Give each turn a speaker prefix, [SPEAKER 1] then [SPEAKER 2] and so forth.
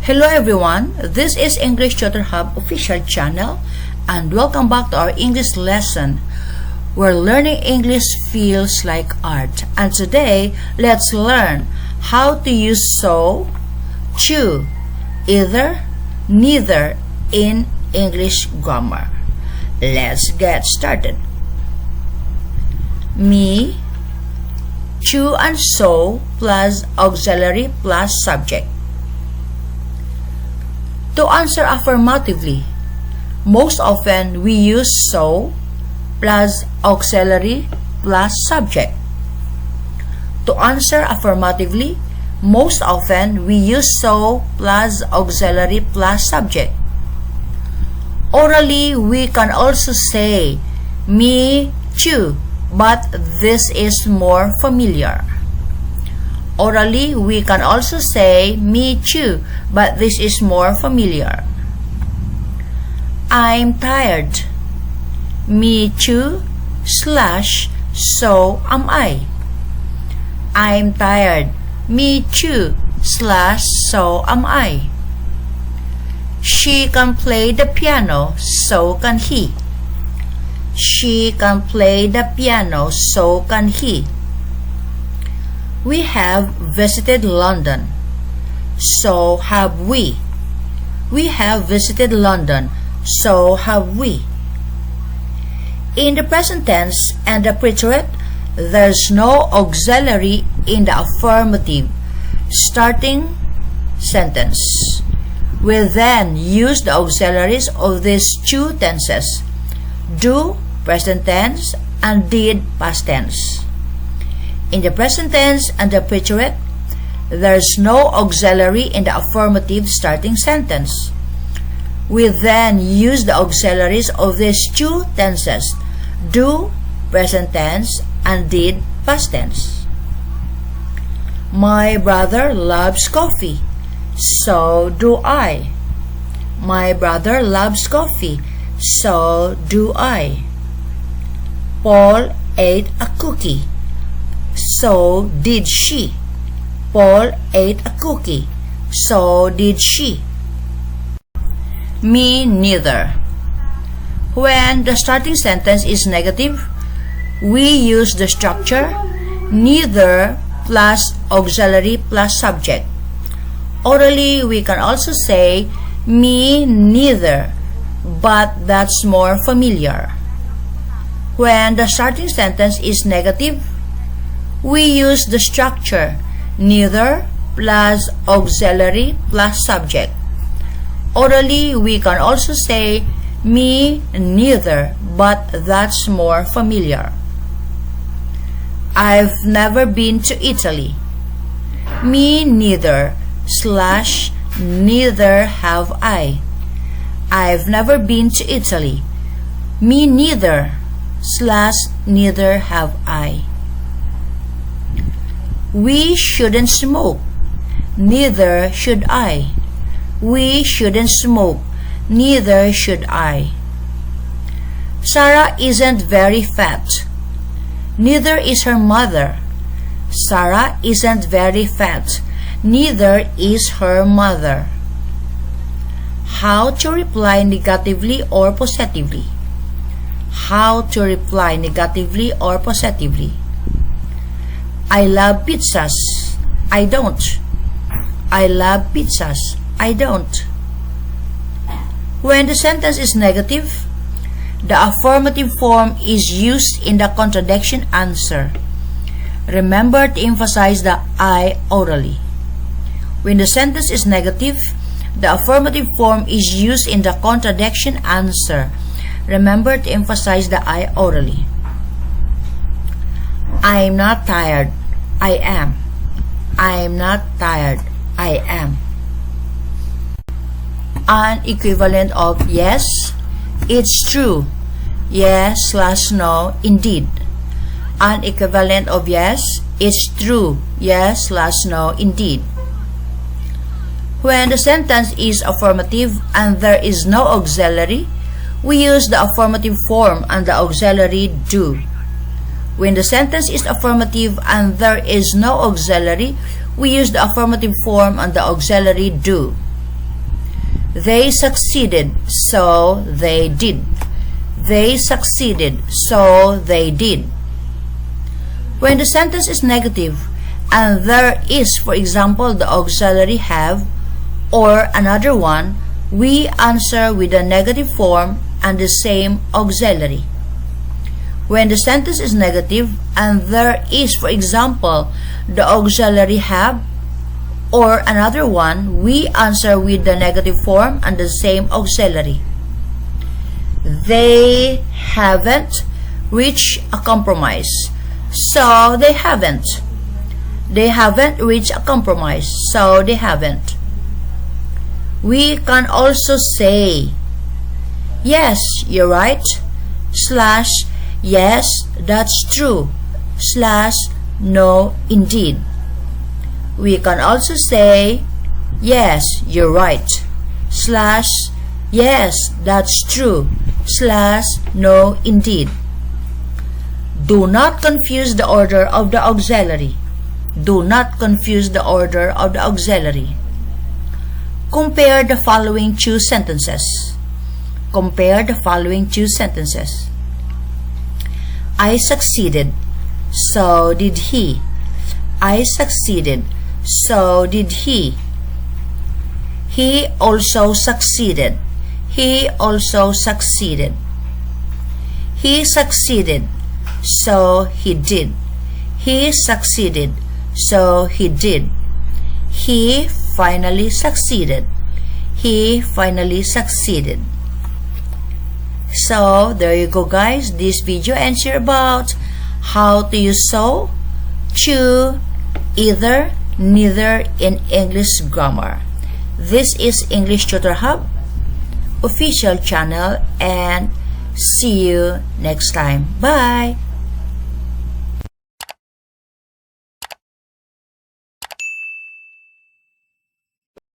[SPEAKER 1] Hello everyone, this is English Tutor Hub official channel and welcome back to our English lesson where learning English feels like art. And today, let's learn how to use so, to, either, neither in English grammar. Let's get started. Me, to and so plus auxiliary plus subject. To answer affirmatively, most often we use so plus auxiliary plus subject. To answer affirmatively, most often we use so plus auxiliary plus subject. Orally, we can also say me too, but this is more familiar. Orally, we can also say me too, but this is more familiar. I'm tired. Me too slash so am I. I'm tired. Me too slash so am I. She can play the piano, so can he. She can play the piano, so can he. We have visited London. So have we. We have visited London. So have we. In the present tense and the preterite, there's no auxiliary in the affirmative starting sentence. We then use the auxiliaries of these two tenses, do, present tense, and did, past tense. In the present tense and the preterite, there's no auxiliary in the affirmative starting sentence. We then use the auxiliaries of these two tenses, do, present tense, and did, past tense. My brother loves coffee, so do I. My brother loves coffee, so do I. Paul ate a cookie, so did she. Paul ate a cookie, so did she. Me neither. When the starting sentence is negative, we use the structure neither plus auxiliary plus subject. Orally, we can also say me neither, but that's more familiar. When the starting sentence is negative, we use the structure neither plus auxiliary plus subject. Orally, we can also say me neither, but that's more familiar. I've never been to Italy. Me neither slash neither have I. I've never been to Italy. Me neither slash neither have I. We shouldn't smoke. Neither should I. We shouldn't smoke. Neither should I. Sarah isn't very fat. Neither is her mother. Sarah isn't very fat. Neither is her mother. How to reply negatively or positively. How to reply negatively or positively. I love pizzas. I don't. I love pizzas. I don't. When the sentence is negative, the affirmative form is used in the contradiction answer. Remember to emphasize the I orally. When the sentence is negative, the affirmative form is used in the contradiction answer. Remember to emphasize the I orally. I'm not tired. I am. I'm not tired. I am. An equivalent of yes, it's true. Yes slash no, indeed. An equivalent of yes, it's true. Yes slash no, indeed. When the sentence is affirmative and there is no auxiliary, we use the affirmative form and the auxiliary do. When the sentence is affirmative and there is no auxiliary, we use the affirmative form and the auxiliary do. They succeeded, so they did. They succeeded, so they did. When the sentence is negative and there is, for example, the auxiliary have or another one, we answer with the negative form and the same auxiliary. When the sentence is negative and there is, for example, the auxiliary have or another one, we answer with the negative form and the same auxiliary. They haven't reached a compromise, so they haven't. They haven't reached a compromise, so they haven't. We can also say, yes, you're right, slash, yes, that's true, slash, no, indeed. We can also say, yes, you're right, slash, yes, that's true, slash, no, indeed. Do not confuse the order of the auxiliary. Do not confuse the order of the auxiliary. Compare the following two sentences. Compare the following two sentences. I succeeded, so did he. I succeeded, so did he. He also succeeded. He also succeeded. He succeeded, so he did. He succeeded, so he did. He finally succeeded. He finally succeeded. So, there you go guys. This video answer about how to use so, to, either, neither in English grammar. This is English Tutor Hub official channel, and see you next time. Bye!